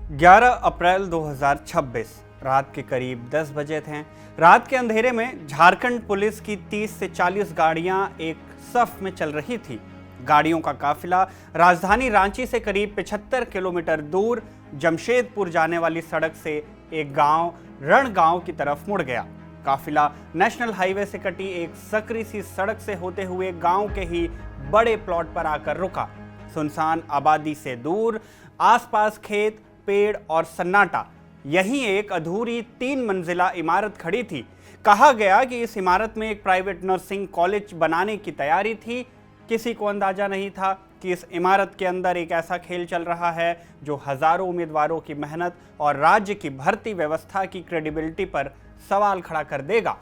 11 अप्रैल 2026 रात के करीब 10 बजे थे। रात के अंधेरे में झारखंड पुलिस की 30 से 40 गाड़ियां एक सफ में चल रही थी। गाड़ियों का काफिला राजधानी रांची से करीब 75 किलोमीटर दूर जमशेदपुर जाने वाली सड़क से एक गांव रणगांव की तरफ मुड़ गया। काफिला नेशनल हाईवे से कटी एक सकरी सी सड़क से होते हुए गांव के ही बड़े प्लॉट पर आकर रुका। सुनसान आबादी से दूर आसपास खेत, पेड़ और सन्नाटा। यहीं एक अधूरी 3 मंजिला इमारत खड़ी थी। कहा गया कि इस इमारत में एक प्राइवेट नर्सिंग कॉलेज बनाने की तैयारी थी। किसी को अंदाजा नहीं था कि इस इमारत के अंदर एक ऐसा खेल चल रहा है जो हजारों उम्मीदवारों की मेहनत और राज्य की भर्ती व्यवस्था की क्रेडिबिलिटी पर सवाल खड़ा कर देगा।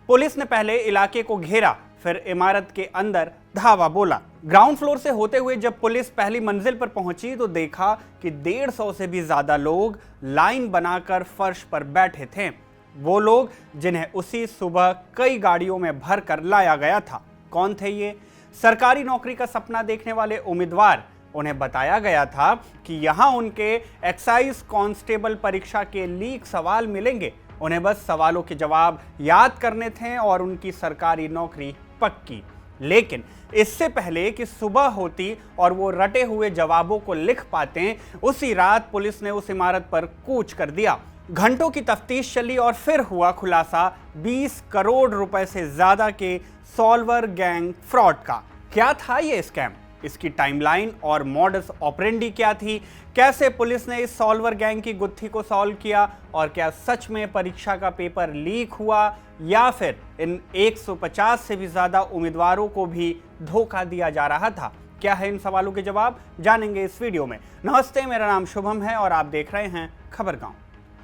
पुलिस ने पहले इलाके को घेरा, फिर इमारत के अंदर धावा बोला। ग्राउंड फ्लोर से होते हुए जब पुलिस पहली मंजिल पर पहुंची तो देखा कि 150 से भी ज्यादा लोग लाइन बनाकर फर्श पर बैठे थे। वो लोग जिन्हें उसी सुबह कई गाड़ियों में भर कर लाया गया था। कौन थे ये? सरकारी नौकरी का सपना देखने वाले उम्मीदवार। उन्हें बताया गया था कि यहां उनके एक्साइज कांस्टेबल परीक्षा के लीक सवाल मिलेंगे। उन्हें बस सवालों के जवाब याद करने थे और उनकी सरकारी नौकरी पक्की। लेकिन इससे पहले कि सुबह होती और वो रटे हुए जवाबों को लिख पाते, उसी रात पुलिस ने उस इमारत पर कूच कर दिया। घंटों की तफ्तीश चली और फिर हुआ खुलासा 20 करोड़ रुपए से ज्यादा के सॉल्वर गैंग फ्रॉड का। क्या था ये स्कैम? इसकी टाइमलाइन और मॉडस ऑपरेंडी क्या थी? कैसे पुलिस ने इस सॉल्वर गैंग की गुत्थी को सॉल्व किया? और क्या सच में परीक्षा का पेपर लीक हुआ या फिर इन 150 से भी ज्यादा उम्मीदवारों को भी धोखा दिया जा रहा था? क्या है इन सवालों के जवाब? जानेंगे इस वीडियो में। नमस्ते, मेरा नाम शुभम है और आप देख रहे हैं खबरगांव।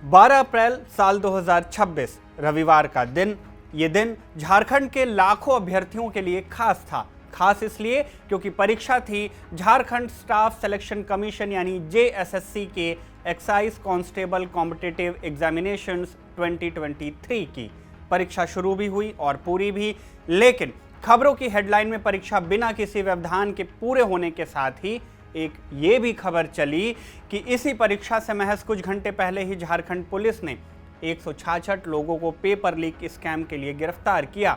12 अप्रैल साल 2026 रविवार का दिन। ये दिन झारखंड के लाखों अभ्यर्थियों के लिए खास था। खास इसलिए क्योंकि परीक्षा थी झारखंड स्टाफ सिलेक्शन कमीशन यानी JSSC के एक्साइज कांस्टेबल कॉम्पिटिटिव एग्जामिनेशंस 2023 की। परीक्षा शुरू भी हुई और पूरी भी, लेकिन खबरों की हेडलाइन में परीक्षा बिना किसी व्यवधान के पूरे होने के साथ ही एक ये भी खबर चली कि इसी परीक्षा से महज कुछ घंटे पहले ही झारखंड पुलिस ने 166 लोगों को पेपर लीक स्कैम के लिए गिरफ्तार किया।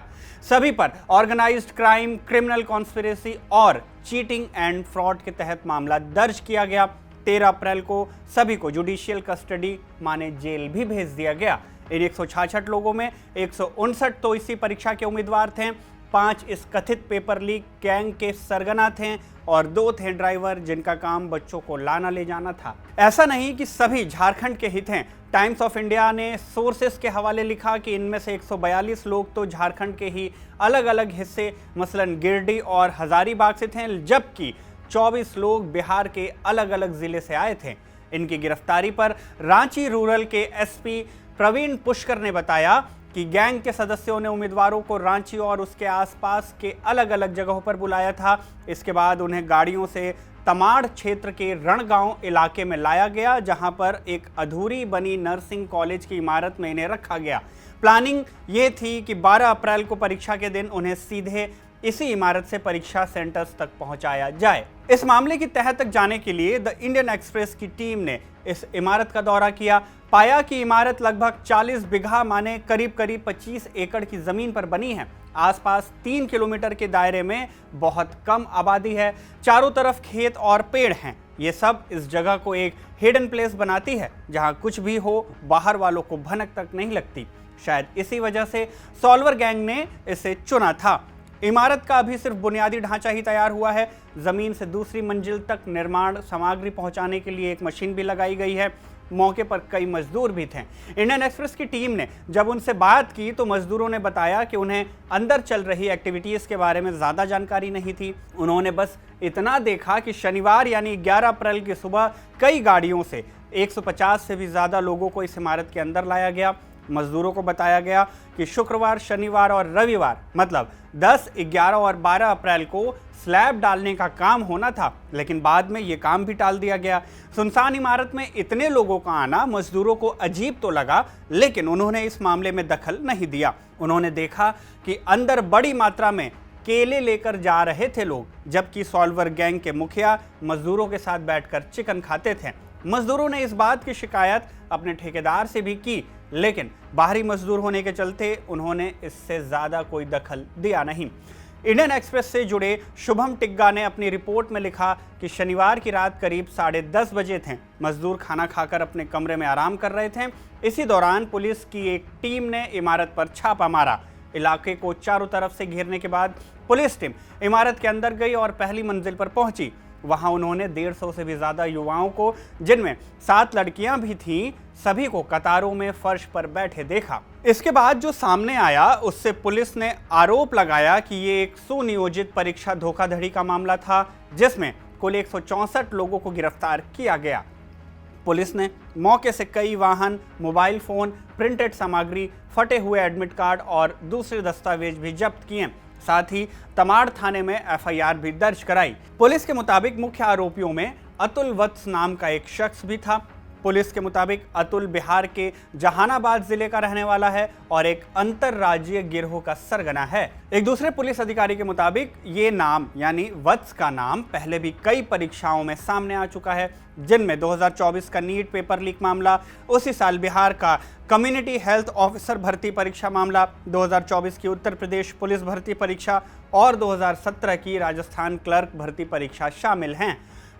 सभी पर ऑर्गेनाइज्ड क्राइम, क्रिमिनल कॉन्स्पिरेसी और चीटिंग एंड फ्रॉड के तहत मामला दर्ज किया गया। 13 अप्रैल को सभी को जुडिशियल कस्टडी माने जेल भी भेज दिया गया। इन 166 लोगों में 159 तो इसी परीक्षा के उम्मीदवार थे, 5 इस कथित पेपर लीक गैंग के सरगना थे और 2 थे ड्राइवर जिनका काम बच्चों को लाना ले जाना था। ऐसा नहीं कि सभी झारखंड के ही थे। टाइम्स ऑफ इंडिया ने सोर्सेस के हवाले लिखा कि इनमें से 142 लोग तो झारखंड के ही अलग अलग हिस्से मसलन गिरिडीह और हजारीबाग से थे, जबकि 24 लोग बिहार के अलग अलग जिले से आए थे। इनकी गिरफ्तारी पर रांची रूरल के SP प्रवीण पुष्कर ने बताया कि गैंग के सदस्यों ने उम्मीदवारों को रांची और उसके आसपास के अलग अलग जगहों पर बुलाया था। इसके बाद उन्हें गाड़ियों से तमाड़ क्षेत्र के रणगांव इलाके में लाया गया, जहां पर एक अधूरी बनी नर्सिंग कॉलेज की इमारत में इन्हें रखा गया। प्लानिंग ये थी कि 12 अप्रैल को परीक्षा के दिन उन्हें सीधे इसी इमारत से परीक्षा सेंटर्स तक पहुंचाया जाए। इस मामले की तह तक जाने के लिए द इंडियन एक्सप्रेस की टीम ने इस इमारत का दौरा किया। पाया कि इमारत लगभग 40 बीघा माने करीब 25 एकड़ की जमीन पर बनी है। आसपास 3 किलोमीटर के दायरे में बहुत कम आबादी है। चारों तरफ खेत और पेड़ हैं। ये सब इस जगह को एक हिडन प्लेस बनाती है जहां कुछ भी हो बाहर वालों को भनक तक नहीं लगती। शायद इसी वजह से सॉल्वर गैंग ने इसे चुना था। इमारत का अभी सिर्फ बुनियादी ढांचा ही तैयार हुआ है। जमीन से दूसरी मंजिल तक निर्माण सामग्री पहुंचाने के लिए एक मशीन भी लगाई गई है। मौके पर कई मजदूर भी थे। इंडियन एक्सप्रेस की टीम ने जब उनसे बात की तो मजदूरों ने बताया कि उन्हें अंदर चल रही एक्टिविटीज के बारे में ज्यादा जानकारी नहीं थी। उन्होंने बस इतना देखा कि शनिवार यानी 11 अप्रैल की सुबह कई गाड़ियों से 150 से भी ज्यादा लोगों को इस इमारत के अंदर लाया गया। मजदूरों को बताया गया कि शुक्रवार, शनिवार और रविवार मतलब 10, 11 और 12 अप्रैल को स्लैब डालने का काम होना था, लेकिन बाद में यह काम भी टाल दिया गया। सुनसान इमारत में इतने लोगों का आना मजदूरों को अजीब तो लगा, लेकिन उन्होंने इस मामले में दखल नहीं दिया। उन्होंने देखा कि अंदर बड़ी मात्रा में केले लेकर जा रहे थे लोग, जबकि सॉल्वर गैंग के मुखिया मजदूरों के साथ बैठकर चिकन खाते थे। मजदूरों ने इस बात की शिकायत अपने ठेकेदार से भी की, लेकिन बाहरी मजदूर होने के चलते उन्होंने इससे ज्यादा कोई दखल दिया नहीं। इंडियन एक्सप्रेस से जुड़े शुभम टिग्गा ने अपनी रिपोर्ट में लिखा कि शनिवार की रात करीब 10:30 बजे थे। मजदूर खाना खाकर अपने कमरे में आराम कर रहे थे। इसी दौरान पुलिस की एक टीम ने इमारत पर छापा मारा। इलाके को चारों तरफ से घेरने के बाद पुलिस टीम इमारत के अंदर गई और पहली मंजिल पर पहुंची। वहां उन्होंने 150 से भी ज्यादा युवाओं को, जिनमें 7 लड़कियां भी थीं, सभी को कतारों में फर्श पर बैठे देखा। इसके बाद जो सामने आया उससे पुलिस ने आरोप लगाया कि ये एक सुनियोजित परीक्षा धोखाधड़ी का मामला था, जिसमें कुल 164 लोगों को गिरफ्तार किया गया। पुलिस ने मौके से कई वाहन, मोबाइल फोन, प्रिंटेड सामग्री, फटे हुए एडमिट कार्ड और दूसरे दस्तावेज भी जब्त किए। साथ ही तमाड़ थाने में एफआईआर भी दर्ज कराई। पुलिस के मुताबिक मुख्य आरोपियों में अतुल वत्स नाम का एक शख्स भी था। पुलिस के मुताबिक अतुल बिहार के जहानाबाद जिले का रहने वाला है और एक अंतरराज्यीय गिरोह का सरगना है। एक दूसरे पुलिस अधिकारी के मुताबिक ये नाम यानी वत्स का नाम पहले भी कई परीक्षाओं में सामने आ चुका है, जिनमें 2024 का नीट पेपर लीक मामला, उसी साल बिहार का कम्युनिटी हेल्थ ऑफिसर भर्ती परीक्षा मामला, 2024 की उत्तर प्रदेश पुलिस भर्ती परीक्षा और 2017 की राजस्थान क्लर्क भर्ती परीक्षा शामिल हैं।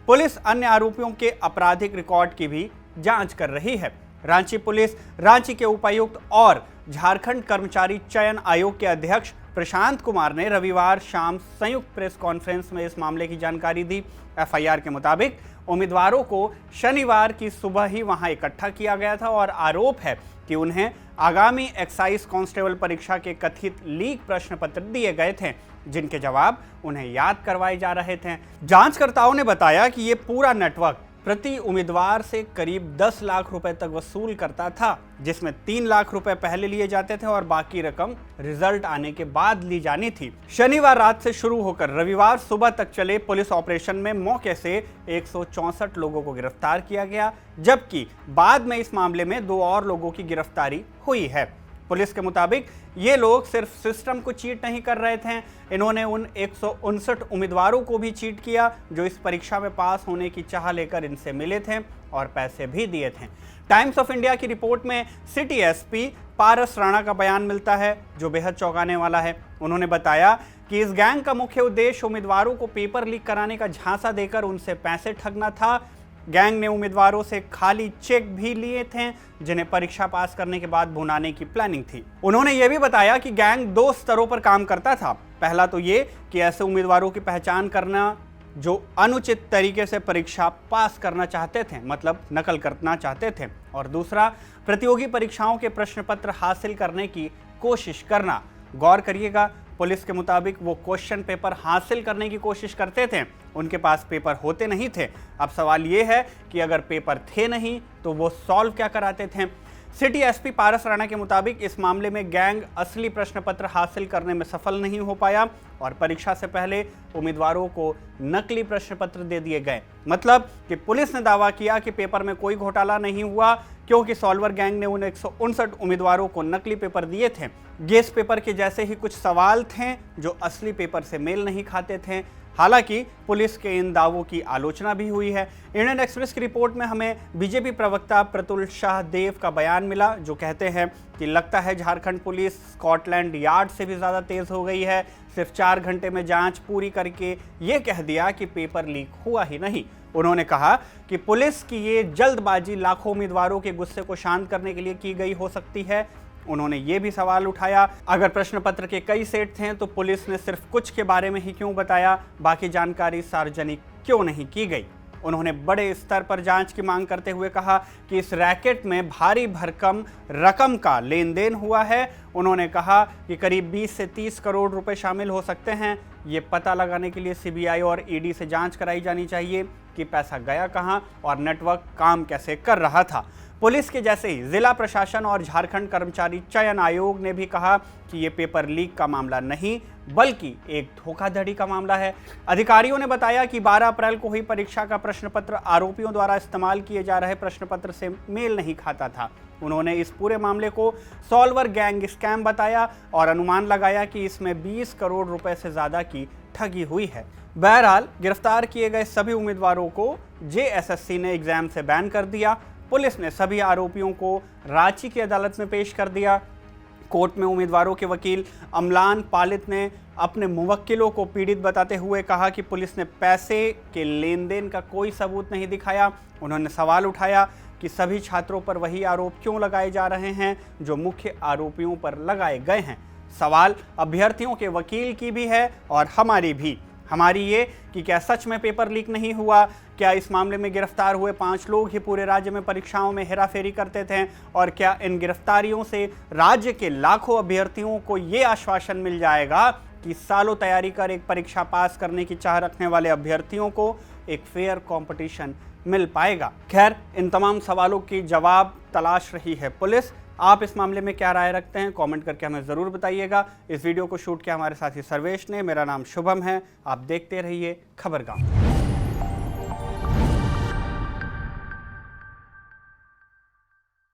पुलिस अन्य आरोपियों के आपराधिक रिकॉर्ड की भी जांच कर रही है। रांची पुलिस, रांची के उपायुक्त और झारखंड कर्मचारी चयन आयोग के अध्यक्ष प्रशांत कुमार ने रविवार शाम संयुक्त प्रेस कॉन्फ्रेंस में इस मामले की जानकारी दी। एफआईआर के मुताबिक उम्मीदवारों को शनिवार की सुबह ही वहां इकट्ठा किया गया था और आरोप है कि उन्हें आगामी एक्साइज कांस्टेबल परीक्षा के कथित लीक प्रश्न पत्र दिए गए थे, जिनके जवाब उन्हें याद करवाए जा रहे थे। जांचकर्ताओं ने बताया कि ये पूरा नेटवर्क प्रति उम्मीदवार से करीब 10 लाख रुपए तक वसूल करता था, जिसमें 3 लाख रुपए पहले लिए जाते थे और बाकी रकम रिजल्ट आने के बाद ली जानी थी। शनिवार रात से शुरू होकर रविवार सुबह तक चले पुलिस ऑपरेशन में मौके से 164 लोगों को गिरफ्तार किया गया, जबकि बाद में इस मामले में 2 और लोगों की गिरफ्तारी हुई है। पुलिस के मुताबिक ये लोग सिर्फ सिस्टम को चीट नहीं कर रहे थे, इन्होंने उन 159 उम्मीदवारों को भी चीट किया जो इस परीक्षा में पास होने की चाह लेकर इनसे मिले थे और पैसे भी दिए थे। टाइम्स ऑफ इंडिया की रिपोर्ट में सिटी एसपी पारस राणा का बयान मिलता है, जो बेहद चौंकाने वाला है। उन्होंने बताया कि इस गैंग का मुख्य उद्देश्य उम्मीदवारों को पेपर लीक कराने का झांसा देकर उनसे पैसे ठगना था। गैंग ने उम्मीदवारों से खाली चेक भी लिए थे, जिन्हें परीक्षा पास करने के बाद भुनाने की प्लानिंग थी। उन्होंने यह भी बताया कि गैंग 2 स्तरों पर काम करता था। पहला तो ये कि ऐसे उम्मीदवारों की पहचान करना जो अनुचित तरीके से परीक्षा पास करना चाहते थे, मतलब नकल करना चाहते थे, और दूसरा प्रतियोगी परीक्षाओं के प्रश्न पत्र हासिल करने की कोशिश करना। गौर करिएगा, पुलिस के मुताबिक वो क्वेश्चन पेपर हासिल करने की कोशिश करते थे, उनके पास पेपर होते नहीं थे। अब सवाल ये है कि अगर पेपर थे नहीं तो वो सॉल्व क्या कराते थे। सिटी एसपी पारस राणा के मुताबिक इस मामले में गैंग असली प्रश्न पत्र हासिल करने में सफल नहीं हो पाया और परीक्षा से पहले उम्मीदवारों को नकली प्रश्न पत्र दे दिए गए। मतलब कि पुलिस ने दावा किया कि पेपर में कोई घोटाला नहीं हुआ, क्योंकि सॉल्वर गैंग ने उन 159 उम्मीदवारों को नकली पेपर दिए थे। गेस पेपर के जैसे ही कुछ सवाल थे जो असली पेपर से मेल नहीं खाते थे। हालांकि पुलिस के इन दावों की आलोचना भी हुई है। इंडियन एक्सप्रेस की रिपोर्ट में हमें बीजेपी प्रवक्ता प्रतुल शाह देव का बयान मिला, जो कहते हैं कि लगता है झारखंड पुलिस स्कॉटलैंड यार्ड से भी ज़्यादा तेज़ हो गई है। सिर्फ 4 घंटे में जांच पूरी करके ये कह दिया कि पेपर लीक हुआ ही नहीं। उन्होंने कहा कि पुलिस की ये जल्दबाजी लाखों उम्मीदवारों के गुस्से को शांत करने के लिए की गई हो सकती है। उन्होंने ये भी सवाल उठाया, अगर प्रश्न पत्र के कई सेट थे तो पुलिस ने सिर्फ कुछ के बारे में ही क्यों बताया, बाकी जानकारी सार्वजनिक क्यों नहीं की गई। उन्होंने बड़े स्तर पर जांच की मांग करते हुए कहा कि इस रैकेट में भारी भरकम रकम का लेन देन हुआ है। उन्होंने कहा कि करीब 20 से 30 करोड़ रुपए शामिल हो सकते हैं। ये पता लगाने के लिए सीबीआई और ईडी से जांच कराई जानी चाहिए कि पैसा गया कहां और नेटवर्क काम कैसे कर रहा था। पुलिस के जैसे ही जिला प्रशासन और झारखंड कर्मचारी चयन आयोग ने भी कहा कि ये पेपर लीक का मामला नहीं बल्कि एक धोखाधड़ी का मामला है। अधिकारियों ने बताया कि 12 अप्रैल को हुई परीक्षा का प्रश्न पत्र आरोपियों द्वारा इस्तेमाल किए जा रहे प्रश्न पत्र से मेल नहीं खाता था। उन्होंने इस पूरे मामले को सॉल्वर गैंग स्कैम बताया और अनुमान लगाया कि इसमें 20 करोड़ रुपए से ज्यादा की ठगी हुई है। बहरहाल गिरफ्तार किए गए सभी उम्मीदवारों को जेएसएससी ने एग्जाम से बैन कर दिया। पुलिस ने सभी आरोपियों को रांची की अदालत में पेश कर दिया। कोर्ट में उम्मीदवारों के वकील अमलान पालित ने अपने मुवक्किलों को पीड़ित बताते हुए कहा कि पुलिस ने पैसे के लेन देन का कोई सबूत नहीं दिखाया। उन्होंने सवाल उठाया कि सभी छात्रों पर वही आरोप क्यों लगाए जा रहे हैं जो मुख्य आरोपियों पर लगाए गए हैं। सवाल अभ्यर्थियों के वकील की भी है और हमारी भी। हमारी ये कि क्या सच में पेपर लीक नहीं हुआ? क्या इस मामले में गिरफ्तार हुए 5 लोग ही पूरे राज्य में परीक्षाओं में हेराफेरी करते थे? और क्या इन गिरफ्तारियों से राज्य के लाखों अभ्यर्थियों को ये आश्वासन मिल जाएगा कि सालों तैयारी कर एक परीक्षा पास करने की चाह रखने वाले अभ्यर्थियों को एक फेयर कंपटीशन मिल पाएगा? खैर, इन तमाम सवालों की जवाब तलाश रही है पुलिस। आप इस मामले में क्या राय रखते हैं? कमेंट करके हमें ज़रूर बताइएगा। इस वीडियो को शूट किया हमारे साथी सर्वेश ने। मेरा नाम शुभम है। आप देखते रहिए खबरगाम।